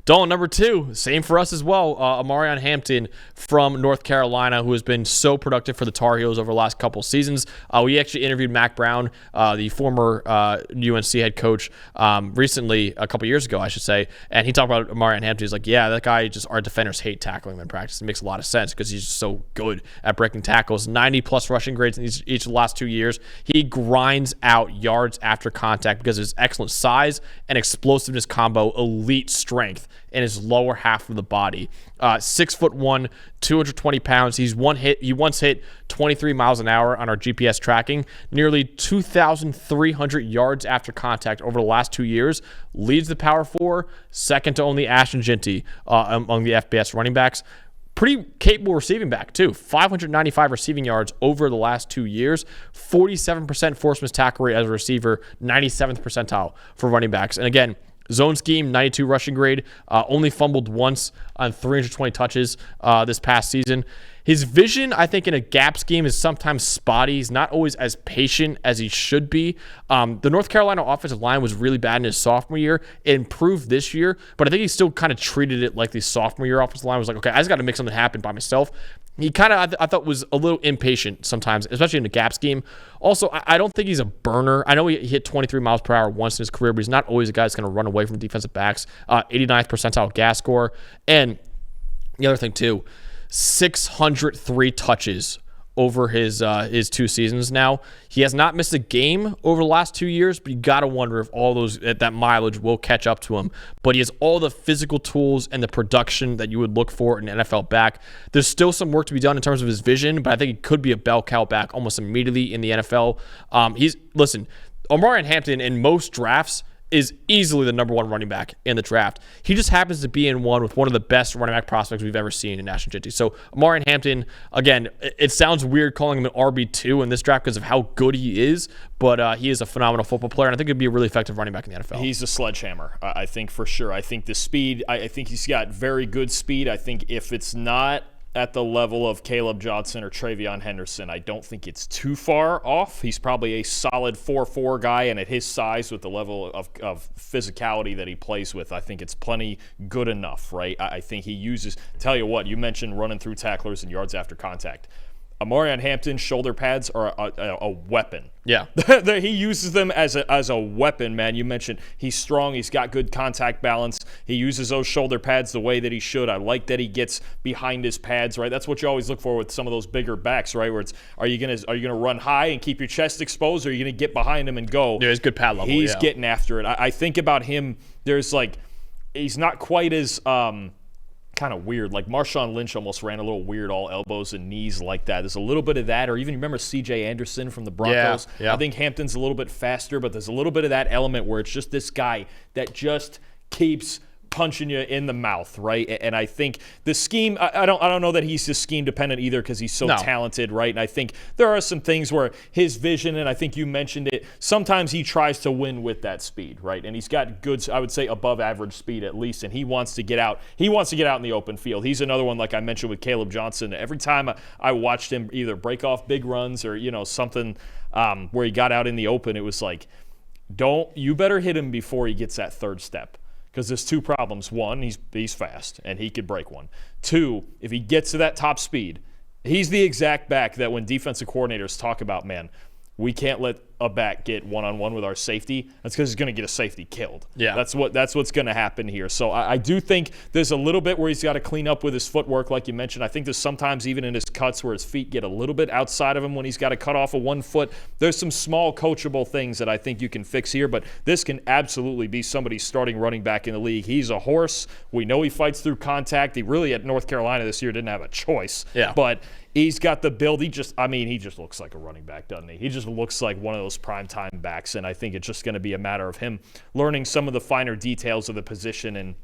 Dalton, number 2, same for us as well. Omarion Hampton from North Carolina, who has been so productive for the Tar Heels over the last couple seasons. We actually interviewed Mac Brown, the former UNC head coach, recently, a couple years ago, I should say, and he talked about Omarion Hampton. He's like, yeah, that guy, just our defenders hate tackling him in practice. It makes a lot of sense because he's just so good at breaking tackles. 90-plus rushing grades in each of the last 2 years. He grinds out yards after contact because of his excellent size and explosiveness combo, elite strength in his lower half of the body. 6'1", 220 pounds. He once hit 23 miles an hour on our GPS tracking. Nearly 2,300 yards after contact over the last 2 years. Leads the Power 4, second to only Ashton Ginty among the FBS running backs. Pretty capable receiving back, too. 595 receiving yards over the last 2 years. 47% force miss tackle rate as a receiver. 97th percentile for running backs. And again, zone scheme, 92 rushing grade. Only fumbled once on 320 touches this past season. His vision, I think, in a gap scheme is sometimes spotty. He's not always as patient as he should be. The North Carolina offensive line was really bad in his sophomore year. It improved this year, but I think he still kind of treated it like the sophomore year offensive line was like, okay, I just got to make something happen by myself. He kind of, I thought, was a little impatient sometimes, especially in the gap scheme. Also, I don't think he's a burner. I know he hit 23 miles per hour once in his career, but he's not always a guy that's going to run away from defensive backs. 89th percentile gas score. And the other thing, too, 603 touches over his 2 seasons now. He has not missed a game over the last 2 years, but you got to wonder if all that mileage will catch up to him. But he has all the physical tools and the production that you would look for in an NFL back. There's still some work to be done in terms of his vision, but I think he could be a bell cow back almost immediately in the NFL. Omarion Hampton in most drafts is easily the number 1 running back in the draft. He just happens to be in one with one of the best running back prospects we've ever seen in Ashton Ginty. So Omarion Hampton, again, it sounds weird calling him an RB2 in this draft because of how good he is, but he is a phenomenal football player, and I think he'd be a really effective running back in the NFL. He's a sledgehammer, I think, for sure. I think the speed, I think he's got very good speed. I think if it's not at the level of Caleb Johnson or Travion Henderson, I don't think it's too far off. He's probably a solid 4.4 guy, and at his size with the level of physicality that he plays with, I think it's plenty good enough, right? I think he uses, tell you what, you mentioned running through tacklers and yards after contact. Omarion Hampton's shoulder pads are a weapon. Yeah. He uses them as a weapon, man. You mentioned he's strong. He's got good contact balance. He uses those shoulder pads the way that he should. I like that he gets behind his pads, right? That's what you always look for with some of those bigger backs, right? Where it's, are you gonna run high and keep your chest exposed, or are you gonna get behind him and go? Yeah, he's good pad level. He's getting after it. I think about him, he's not quite as kind of weird. Like Marshawn Lynch almost ran a little weird, all elbows and knees like that. There's a little bit of that, or even remember C.J. Anderson from the Broncos? Yeah. I think Hampton's a little bit faster, but there's a little bit of that element where it's just this guy that just keeps punching you in the mouth, right? And I think the scheme, I don't know that he's just scheme dependent either because he's so talented, right? And I think there are some things where his vision, and I think you mentioned it, sometimes he tries to win with that speed, right? And he's got good, I would say above average speed at least, and he wants to get out. He wants to get out in the open field. He's another one, like I mentioned with Caleb Johnson. Every time I watched him either break off big runs or, something where he got out in the open, it was like, you better hit him before he gets that third step. Because there's 2 problems. 1, he's fast, and he could break one. 2, if he gets to that top speed, he's the exact back that when defensive coordinators talk about, man, we can't let a back get one-on-one with our safety. That's because he's going to get a safety killed. Yeah. That's what's going to happen here. So I do think there's a little bit where he's got to clean up with his footwork, like you mentioned. I think there's sometimes even in his cuts where his feet get a little bit outside of him when he's got to cut off of 1 foot. There's some small coachable things that I think you can fix here, but this can absolutely be somebody's starting running back in the league. He's a horse. We know he fights through contact. He really, at North Carolina this year, didn't have a choice. Yeah. But he's got the build. He just looks like a running back, doesn't he? He just looks like one of those primetime backs, and I think it's just going to be a matter of him learning some of the finer details of the position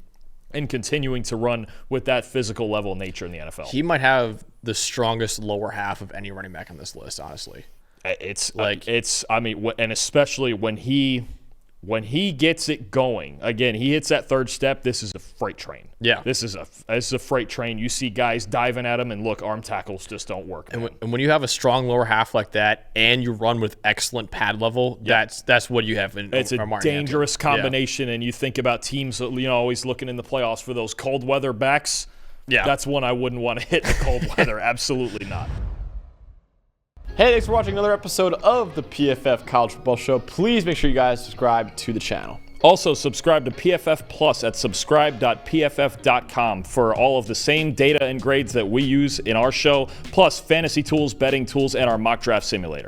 and continuing to run with that physical level nature in the NFL. He might have the strongest lower half of any running back on this list, honestly. And especially when he when he gets it going, again, he hits that third step, this is a freight train. Yeah. This is a freight train. You see guys diving at him, and look, arm tackles just don't work. And when you have a strong lower half like that and you run with excellent pad level, that's what you have in It's a Omarion dangerous Hampton. combination, and you think about teams, always looking in the playoffs for those cold weather backs. Yeah. That's one I wouldn't want to hit in the cold weather. Absolutely not. Hey, thanks for watching another episode of the PFF College Football Show. Please make sure you guys subscribe to the channel. Also, subscribe to PFF Plus at subscribe.pff.com for all of the same data and grades that we use in our show, plus fantasy tools, betting tools, and our mock draft simulator.